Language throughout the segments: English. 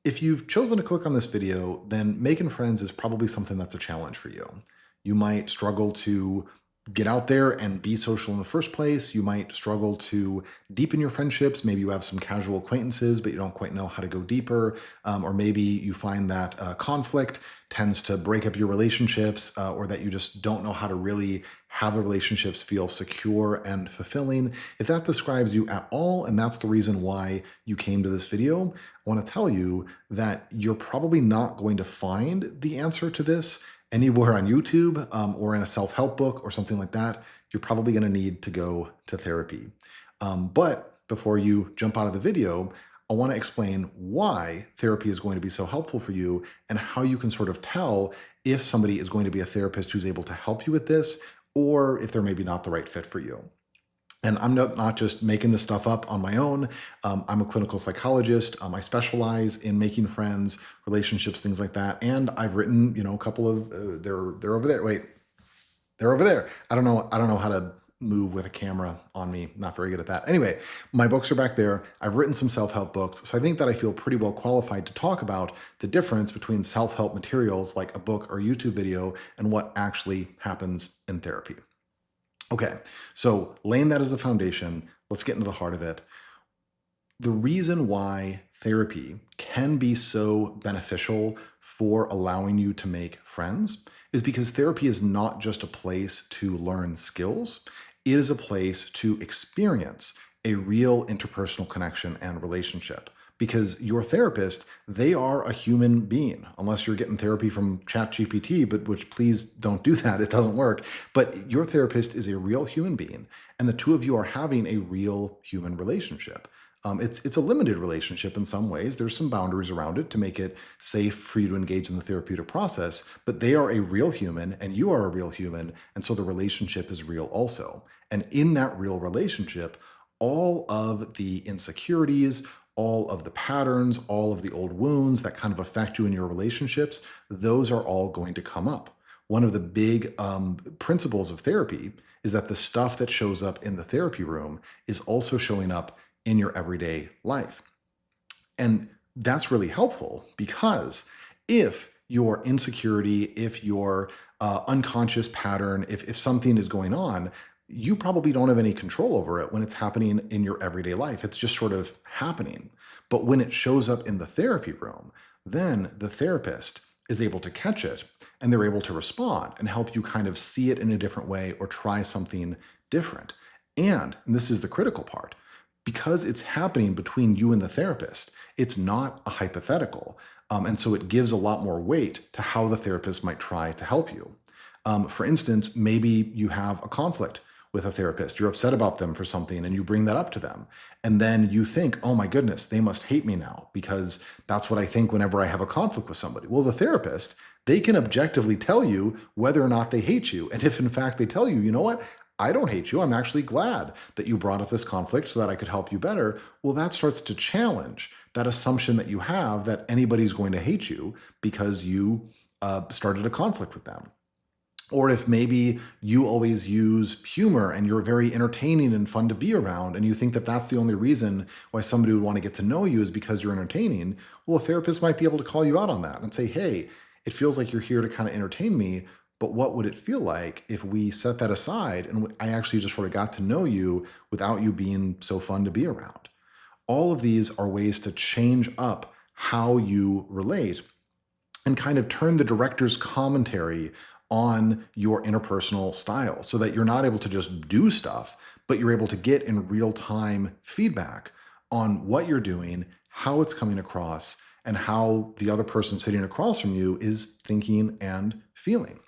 If you've chosen to click on this video, then making friends is probably something that's a challenge for you. You might struggle to get out there and be social in the first place. You might struggle to deepen your friendships. Maybe you have some casual acquaintances, but you don't quite know how to go deeper. Or maybe you find that conflict tends to break up your relationships, or that you just don't know how to really have the relationships feel secure and fulfilling. If that describes you at all, and that's the reason why you came to this video, I want to tell you that you're probably not going to find the answer to this anywhere on YouTube, or in a self-help book or something like that. You're probably going to need to go to therapy. But before you jump out of the video, I want to explain why therapy is going to be so helpful for you and how you can sort of tell if somebody is going to be a therapist who's able to help you with this, or if they're maybe not the right fit for you. And I'm not just making this stuff up on my own. I'm a clinical psychologist. I specialize in making friends, relationships, things like that. And I've written, a couple of, they're over there. Wait, they're over there. I don't know how to move with a camera on me. Not very good at that. Anyway, my books are back there. I've written some self-help books. So I think that I feel pretty well qualified to talk about the difference between self-help materials like a book or YouTube video and what actually happens in therapy. Okay, so laying that as the foundation, let's get into the heart of it. The reason why therapy can be so beneficial for allowing you to make friends is because therapy is not just a place to learn skills. It is a place to experience a real interpersonal connection and relationship. Because your therapist, they are a human being, unless you're getting therapy from ChatGPT, but which please don't do that. It doesn't work. But your therapist is a real human being, and the two of you are having a real human relationship. It's a limited relationship in some ways. There's some boundaries around it to make it safe for you to engage in the therapeutic process, but they are a real human and you are a real human, and so the relationship is real also. And in that real relationship, all of the insecurities, all of the patterns, all of the old wounds that kind of affect you in your relationships, those are all going to come up. One of the big principles of therapy is that the stuff that shows up in the therapy room is also showing up in your everyday life. And that's really helpful because if your insecurity, if your unconscious pattern, if something is going on, you probably don't have any control over it when it's happening in your everyday life. It's just sort of happening. But when it shows up in the therapy room, then the therapist is able to catch it and they're able to respond and help you kind of see it in a different way or try something different. And this is the critical part, because it's happening between you and the therapist, it's not a hypothetical. And so it gives a lot more weight to how the therapist might try to help you. For instance, maybe you have a conflict with a therapist. You're upset about them for something and you bring that up to them. And then you think, oh my goodness, they must hate me now because that's what I think whenever I have a conflict with somebody. Well, the therapist, they can objectively tell you whether or not they hate you. And if in fact they tell you, you know what, I don't hate you, I'm actually glad that you brought up this conflict so that I could help you better. Well, that starts to challenge that assumption that you have that anybody's going to hate you because you started a conflict with them. Or if maybe you always use humor and you're very entertaining and fun to be around, and you think that that's the only reason why somebody would want to get to know you is because you're entertaining, well, a therapist might be able to call you out on that and say, hey, it feels like you're here to kind of entertain me, but what would it feel like if we set that aside and I actually just sort of got to know you without you being so fun to be around? All of these are ways to change up how you relate and kind of turn the director's commentary on your interpersonal style so that you're not able to just do stuff, but you're able to get in real-time feedback on what you're doing, how it's coming across, and how the other person sitting across from you is thinking and feeling.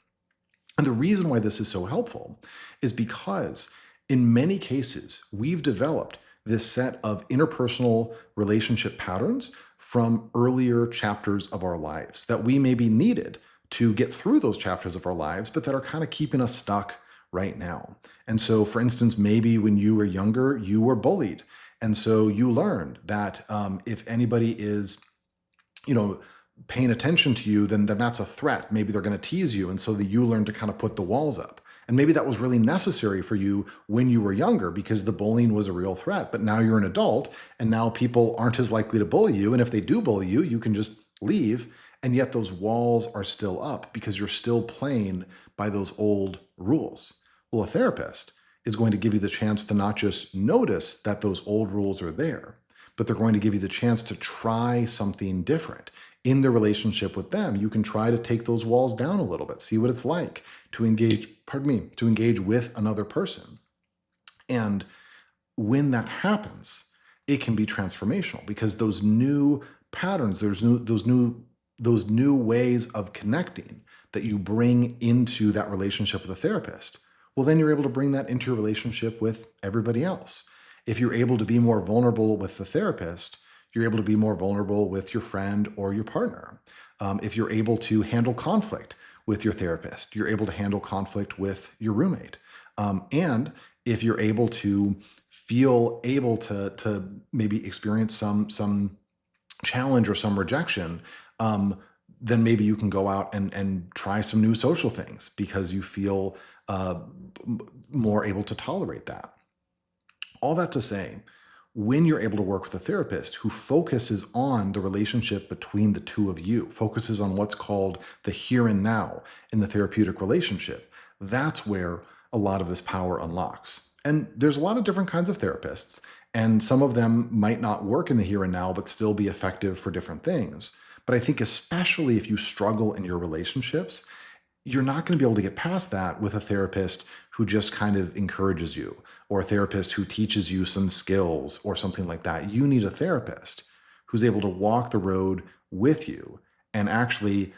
And the reason why this is so helpful is because in many cases, we've developed this set of interpersonal relationship patterns from earlier chapters of our lives that we maybe needed to get through those chapters of our lives, but that are kind of keeping us stuck right now. And so, for instance, maybe when you were younger, you were bullied. And so you learned that if anybody is, paying attention to you, then that's a threat. Maybe they're going to tease you. And so that you learn to kind of put the walls up. And maybe that was really necessary for you when you were younger because the bullying was a real threat. But now you're an adult and now people aren't as likely to bully you. And if they do bully you, you can just leave. And yet those walls are still up because you're still playing by those old rules. Well, a therapist is going to give you the chance to not just notice that those old rules are there, but they're going to give you the chance to try something different. In the relationship with them, you can try to take those walls down a little bit, see what it's like to engage, to engage with another person. And when that happens, it can be transformational because those new patterns, those new ways of connecting that you bring into that relationship with a therapist, well, then you're able to bring that into your relationship with everybody else. If you're able to be more vulnerable with the therapist, you're able to be more vulnerable with your friend or your partner. If you're able to handle conflict with your therapist, you're able to handle conflict with your roommate. And if you're able to feel able to maybe experience some challenge or some rejection, then maybe you can go out and try some new social things because you feel more able to tolerate that. All that to say, when you're able to work with a therapist who focuses on the relationship between the two of you, focuses on what's called the here and now in the therapeutic relationship, that's where a lot of this power unlocks. And there's a lot of different kinds of therapists, and some of them might not work in the here and now, but still be effective for different things. But I think especially if you struggle in your relationships, you're not going to be able to get past that with a therapist who just kind of encourages you or a therapist who teaches you some skills or something like that. You need a therapist who's able to walk the road with you and actually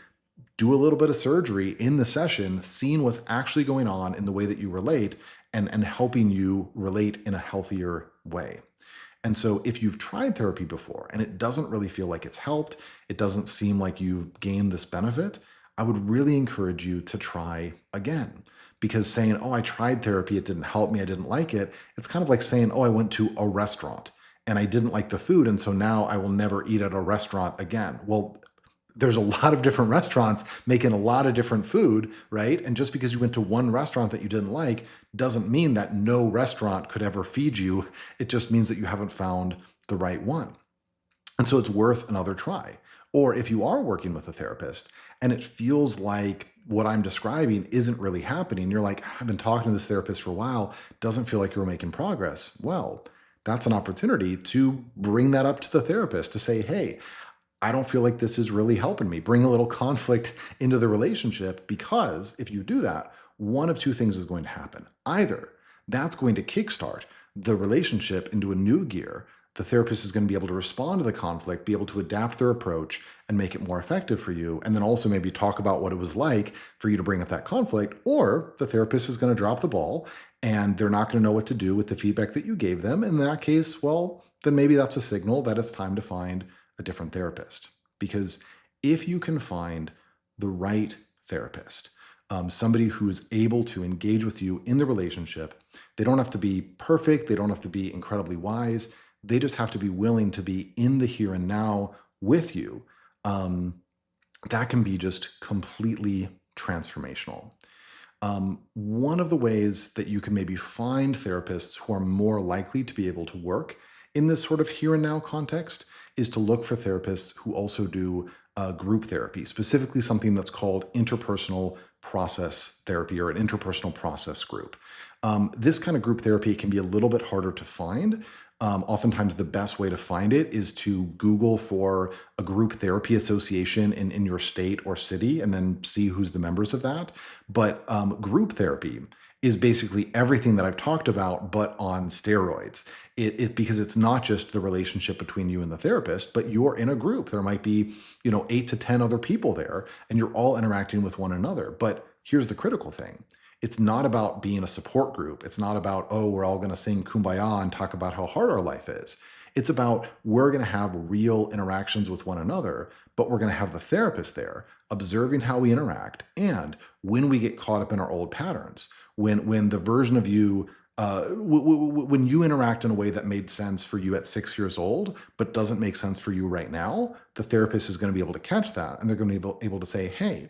do a little bit of surgery in the session, seeing what's actually going on in the way that you relate and helping you relate in a healthier way. And so if you've tried therapy before and it doesn't really feel like it's helped, it doesn't seem like you've gained this benefit, I would really encourage you to try again. Because saying, oh, I tried therapy, it didn't help me, I didn't like it, it's kind of like saying, oh, I went to a restaurant and I didn't like the food, and so now I will never eat at a restaurant again. Well, there's a lot of different restaurants making a lot of different food, right? And just because you went to one restaurant that you didn't like doesn't mean that no restaurant could ever feed you. It just means that you haven't found the right one. And so it's worth another try. Or if you are working with a therapist and it feels like what I'm describing isn't really happening, you're like, I've been talking to this therapist for a while, doesn't feel like you're making progress. Well, that's an opportunity to bring that up to the therapist to say, hey, I don't feel like this is really helping me. Bring a little conflict into the relationship, because if you do that, one of two things is going to happen. Either that's going to kickstart the relationship into a new gear. The therapist is going to be able to respond to the conflict, be able to adapt their approach and make it more effective for you. And then also maybe talk about what it was like for you to bring up that conflict. Or the therapist is going to drop the ball and they're not going to know what to do with the feedback that you gave them. In that case, well, then maybe that's a signal that it's time to find a different therapist. Because if you can find the right therapist, somebody who is able to engage with you in the relationship, they don't have to be perfect, they don't have to be incredibly wise, they just have to be willing to be in the here and now with you. That can be just completely transformational. One of the ways that you can maybe find therapists who are more likely to be able to work in this sort of here and now context is to look for therapists who also do group therapy, specifically something that's called interpersonal process therapy or an interpersonal process group. This kind of group therapy can be a little bit harder to find. Oftentimes the best way to find it is to Google for a group therapy association in your state or city and then see who's the members of that. But group therapy is basically everything that I've talked about, but on steroids. Because it's not just the relationship between you and the therapist, but you're in a group. There might be, 8 to 10 other people there, and you're all interacting with one another. But here's the critical thing. It's not about being a support group. It's not about, oh, we're all going to sing Kumbaya and talk about how hard our life is. It's about we're going to have real interactions with one another, but we're going to have the therapist there observing how we interact. And when we get caught up in our old patterns, when the version of you, when you interact in a way that made sense for you at 6 years old, but doesn't make sense for you right now, the therapist is going to be able to catch that. And they're going to be able to say, hey,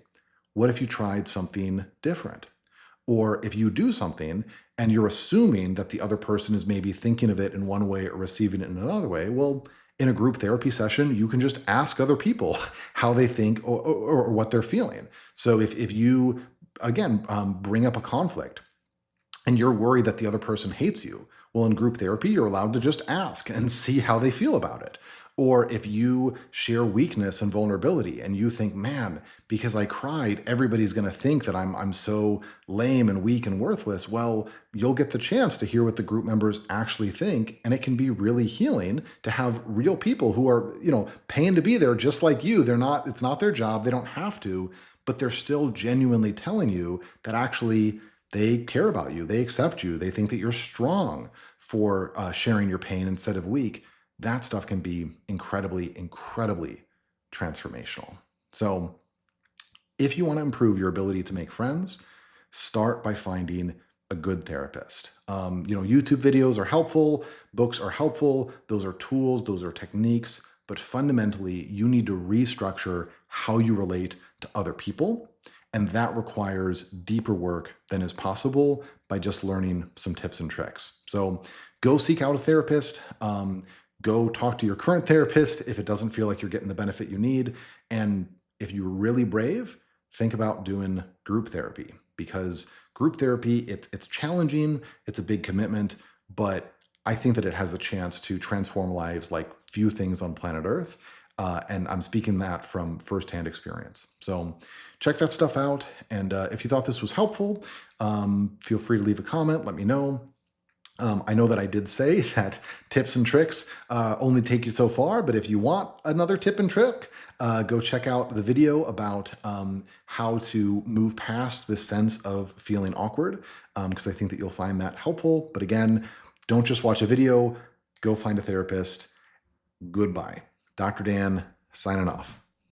what if you tried something different? Or if you do something and you're assuming that the other person is maybe thinking of it in one way or receiving it in another way, well, in a group therapy session, you can just ask other people how they think or what they're feeling. So if you, again, bring up a conflict and you're worried that the other person hates you, well, in group therapy, you're allowed to just ask and see how they feel about it. Or if you share weakness and vulnerability and you think, man, because I cried, everybody's going to think that I'm so lame and weak and worthless. Well, you'll get the chance to hear what the group members actually think. And it can be really healing to have real people who are, paying to be there just like you. It's not their job. They don't have to, but they're still genuinely telling you that actually they care about you. They accept you. They think that you're strong for sharing your pain instead of weak. That stuff can be incredibly, incredibly transformational. So, if you want to improve your ability to make friends, start by finding a good therapist. YouTube videos are helpful, books are helpful. Those are tools, those are techniques. But fundamentally, you need to restructure how you relate to other people. And that requires deeper work than is possible by just learning some tips and tricks. So go seek out a therapist. Go talk to your current therapist if it doesn't feel like you're getting the benefit you need. And if you're really brave, think about doing group therapy, because group therapy, it's challenging, it's a big commitment, but I think that it has the chance to transform lives like few things on planet Earth. And I'm speaking that from firsthand experience. So check that stuff out. And if you thought this was helpful, feel free to leave a comment, let me know. I know that I did say that tips and tricks only take you so far, but if you want another tip and trick, go check out the video about how to move past this sense of feeling awkward, because I think that you'll find that helpful. But again, don't just watch a video, go find a therapist. Goodbye. Dr. Dan, signing off.